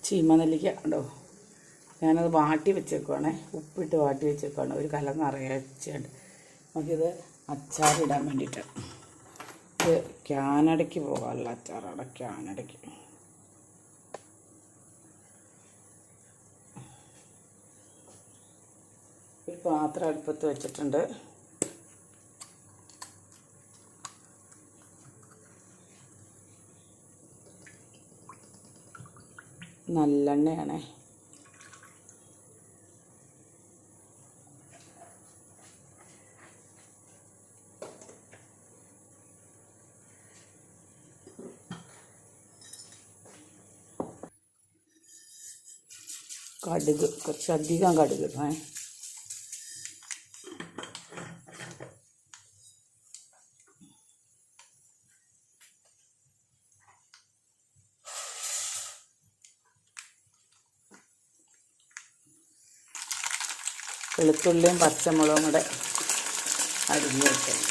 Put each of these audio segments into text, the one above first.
ചീമ നെല്ലിക്ക ഉണ്ടോ, ഞാനത് വാട്ടി വെച്ചേക്കുവാണേ, ഉപ്പിട്ട് വാട്ടി വെച്ചേക്കുവാണ്, ഒരു കല നിറയെ വെച്ചുണ്ട്. നമുക്കിത് അച്ചാറിടാൻ വേണ്ടിയിട്ട്. ഇത് കാനഡയ്ക്ക് പോകാനുള്ള അച്ചാറാണ്. കാനഡയ്ക്ക് ഒരു പാത്രം അടുപ്പത്ത് വെച്ചിട്ടുണ്ട്. നല്ലെണ്ണയാണേ. കടുക് കുറച്ചധികം കടുക് ഇടണേ. വെളുത്തുള്ളിയും പച്ചമുളകും കൂടെ അരിഞ്ഞ് വെക്കണം.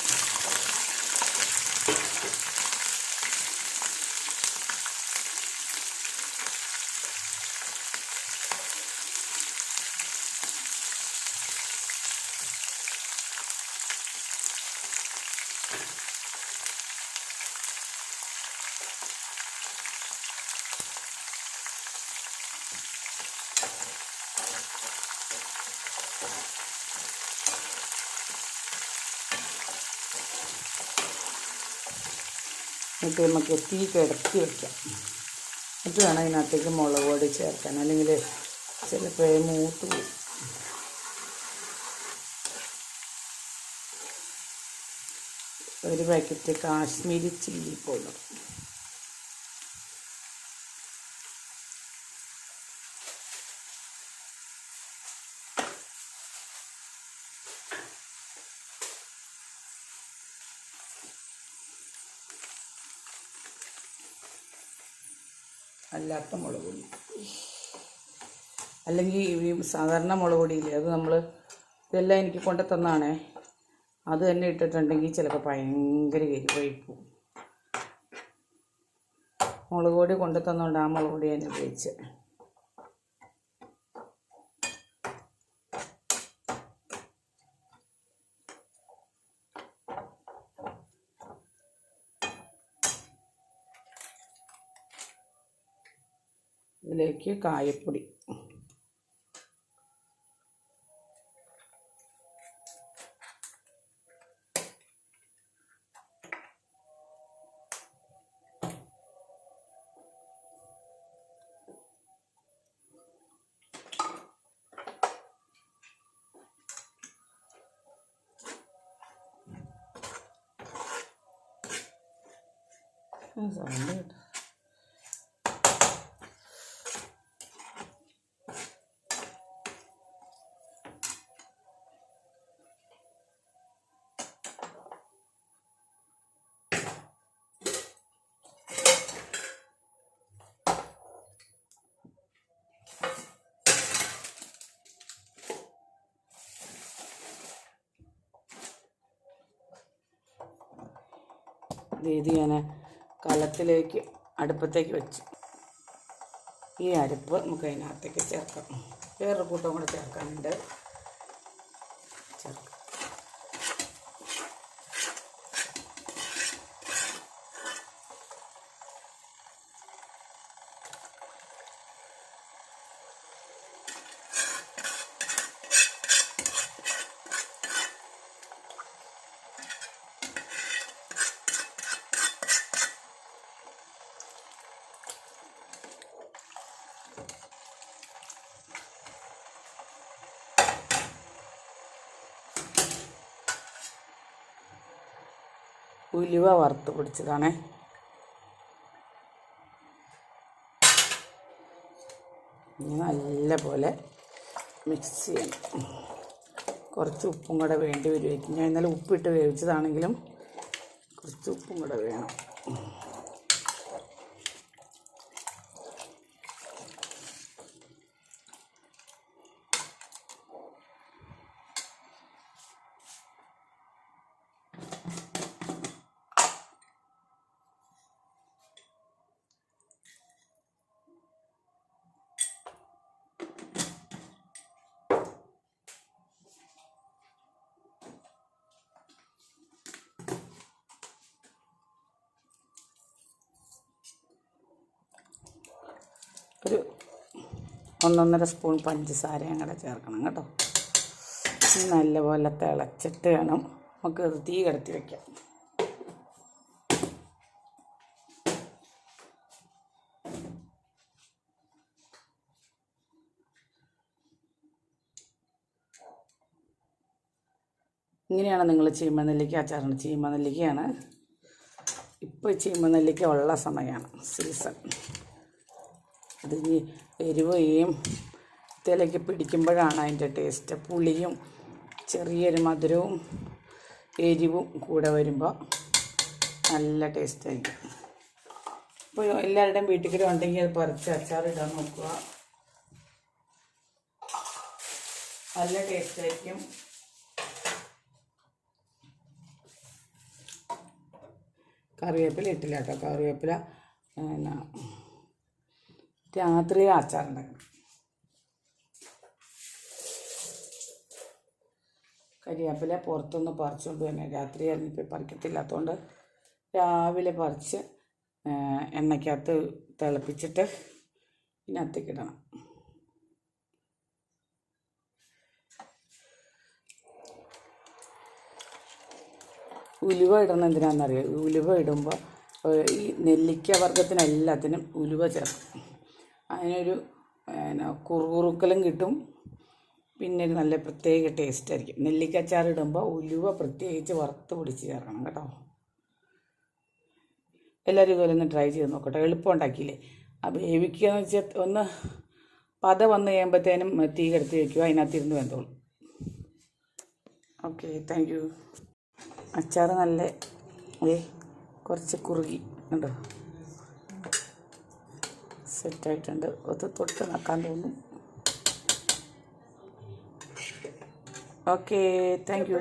എന്നിട്ട് നമുക്ക് തീ കിടത്തി വയ്ക്കാം. എന്നിട്ട് വേണം ഇതിനകത്തേക്ക് മുളക് പൊടി ചേർക്കാൻ, അല്ലെങ്കിൽ ചിലപ്പോൾ മൂത്ത് പോകും. ഒരു പാക്കറ്റ് കാശ്മീരി ചില്ലി പൗഡർ, അല്ലാത്ത മുളക് പൊടി, അല്ലെങ്കിൽ ഈ സാധാരണ മുളക് പൊടിയില്ലേ, അത് നമ്മൾ ഇതെല്ലാം എനിക്ക് കൊണ്ടു തന്നാണേ, അത് തന്നെ ഇട്ടിട്ടുണ്ടെങ്കിൽ ചിലപ്പോൾ ഭയങ്കര എരിവായിപ്പോവും. മുളക് പൊടി കൊണ്ടു തന്നുകൊണ്ട് ആ മുളക് പൊടി ഞാൻ ഉപയോഗിച്ച്. ഇതിലേക്ക് കായപ്പൊടി, സൗണ്ട് കേട്ടോ. ഇത് ഞാൻ കലത്തിലേക്ക് അടുപ്പത്തേക്ക് വെച്ച്, ഈ അരപ്പ് നമുക്ക് അതിനകത്തേക്ക് ചേർക്കാം. വേറൊരു കൂട്ടം കൂടെ ചേർക്കാനുണ്ട്. ചേർക്കാം. ഉലുവ വറുത്ത് പൊടിച്ചതാണേ. നല്ല പോലെ മിക്സ് ചെയ്യണം. കുറച്ച് ഉപ്പും കൂടെ വേണ്ടി വരുമായിരിക്കും. ഞാൻ ഇന്നലെ ഉപ്പിട്ട് വേവിച്ചതാണെങ്കിലും കുറച്ച് ഉപ്പും കൂടെ വേണം. ഒരു 1.5 സ്പൂൺ പഞ്ചസാരയും കൂടെ ചേർക്കണം കേട്ടോ. ഇനി നല്ലപോലെ തിളച്ചിട്ട് വേണം നമുക്കത് തീ കിടത്തി വയ്ക്കാം. ഇങ്ങനെയാണ് നിങ്ങൾ ചീമനെല്ലിക്ക അച്ചാറുണ്ട്. ചീമനെല്ലിക്കയാണ് ഇപ്പോൾ ചീമനെല്ലിക്ക ഉള്ള സമയമാണ്, സീസൺ. അത് ഈ എരിവും തേയിലയ്ക്ക് പിടിക്കുമ്പോഴാണ് അതിൻ്റെ ടേസ്റ്റ്. പുളിയും ചെറിയൊരു മധുരവും എരിവും കൂടെ വരുമ്പോൾ നല്ല ടേസ്റ്റായിരിക്കും. അപ്പോൾ എല്ലാവരുടെയും വീട്ടിൽ കൂടെ ഉണ്ടെങ്കിൽ അത് പറിച്ച് അച്ചാറിടാൻ നോക്കുക, നല്ല ടേസ്റ്റായിരിക്കും. കറിവേപ്പില ഇട്ടില്ല കേട്ടോ. കറിവേപ്പില രാത്രി അച്ചാറുണ്ടാക്കണം. കരിവേപ്പില പുറത്തുനിന്ന് പറിച്ചുകൊണ്ട് തന്നെ രാത്രി ഇറങ്ങിപ്പോയി പറിക്കത്തില്ലാത്തതുകൊണ്ട് രാവിലെ പറിച്ച് എണ്ണയ്ക്കകത്ത് തിളപ്പിച്ചിട്ട് ഇതിനകത്തേക്ക് ഇടണം. ഉലുവ ഇടുന്നത് എന്തിനാണെന്നറിയാം? ഉലുവ ഇടുമ്പോൾ ഈ നെല്ലിക്ക വർഗ്ഗത്തിനെല്ലാത്തിനും ഉലുവ ചേർക്കും. അതിനൊരു കുറുകുറുക്കലും കിട്ടും, പിന്നെ ഒരു നല്ല പ്രത്യേക ടേസ്റ്റ് ആയിരിക്കും. നെല്ലിക്ക അച്ചാർ ഇടുമ്പോൾ ഉലുവ പ്രത്യേകിച്ച് വറുത്ത് പൊടിച്ച് ചേർക്കണം കേട്ടോ. എല്ലാവരും ഇതുപോലെ ഒന്ന് ട്രൈ ചെയ്ത് നോക്കട്ടെ. എളുപ്പം ഉണ്ടാക്കിയില്ലേ? അപ്പോൾ വേവിക്കുക എന്ന് വെച്ചാൽ ഒന്ന് പത വന്ന് കഴിയുമ്പോഴത്തേനും തീ കെടുത്തി വയ്ക്കുക, അതിനകത്തിരുന്ന് വെന്തോളും. Okay, thank you. അച്ചാർ നല്ല കുറച്ച് കുറുകി ഉണ്ടോ, സെറ്റായിട്ടുണ്ട്. അത് തൊട്ട് നക്കാൻ തോന്നും. Okay, thank U.